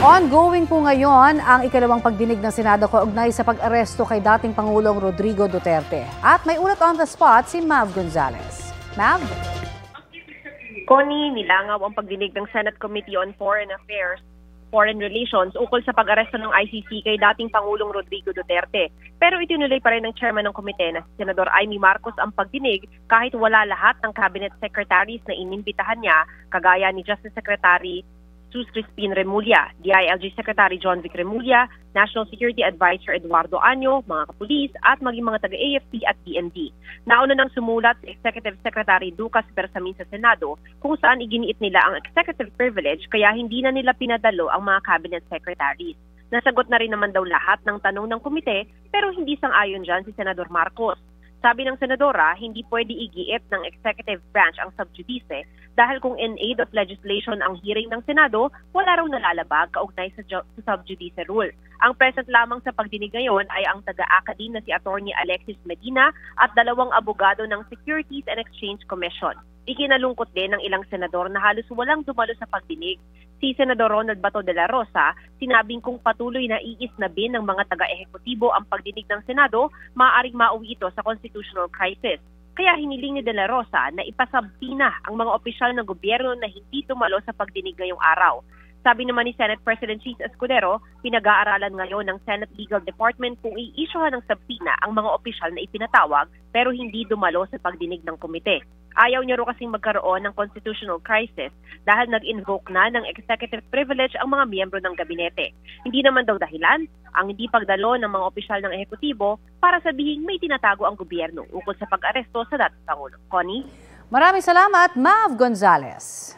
Ongoing po ngayon ang ikalawang pagdinig ng Senado kaugnay sa pag-aresto kay dating Pangulong Rodrigo Duterte. At may ulat on the spot si Mav Gonzales. Mav? Connie, nilangaw ang pagdinig ng Senate Committee on Foreign Affairs, Foreign Relations ukol sa pag-aresto ng ICC kay dating Pangulong Rodrigo Duterte. Pero itinuloy pa rin ng chairman ng komite na si Senador Amy Marcos ang pagdinig kahit wala lahat ng cabinet secretaries na inimbitahan niya, kagaya ni Justice Secretary Sus Crispin Remulla, DILG Secretary John Vic Remulla, National Security Advisor Eduardo Año, mga kapulis at maging mga taga-AFP at PNP. Nauna nang sumulat si Executive Secretary Lucas Bersamin sa Senado kung saan iginiit nila ang executive privilege kaya hindi na nila pinadalo ang mga cabinet secretaries. Nasagot na rin naman daw lahat ng tanong ng komite pero hindi sang-ayon dyan si Senador Marcos. Sabi ng senadora, hindi pwede igiit ng executive branch ang sub judice dahil kung in aid of legislation ang hearing ng Senado, wala raw nalalabag kaugnay sa sub judice rule. Ang present lamang sa pagdinig ngayon ay ang taga-academe na si Attorney Alexis Medina at dalawang abogado ng Securities and Exchange Commission. Ikinalungkot din ng ilang senador na halos walang dumalo sa pagdinig. Si Senador Ronald Bato de la Rosa, sinabing kung patuloy na iisnabin ng mga taga-ehekutibo ang pagdinig ng Senado, maaaring mauwi ito sa constitutional crisis. Kaya hiniling ni de la Rosa na ipasabina ang mga opisyal ng gobyerno na hindi tumalo sa pagdinig ngayong araw. Sabi naman ni Senate President Chis Escudero, pinag-aaralan ngayon ng Senate Legal Department kung i-issuehan ng sabina ang mga opisyal na ipinatawag pero hindi dumalo sa pagdinig ng komite. Ayaw niya ro kasing magkaroon ng constitutional crisis dahil nag-invoke na ng executive privilege ang mga miyembro ng gabinete. Hindi naman daw dahilan ang hindi pagdalo ng mga opisyal ng ehekutibo para sabihing may tinatago ang gobyerno ukol sa pag-aresto sa dating Pangulo. Connie? Maraming salamat, Mav Gonzales.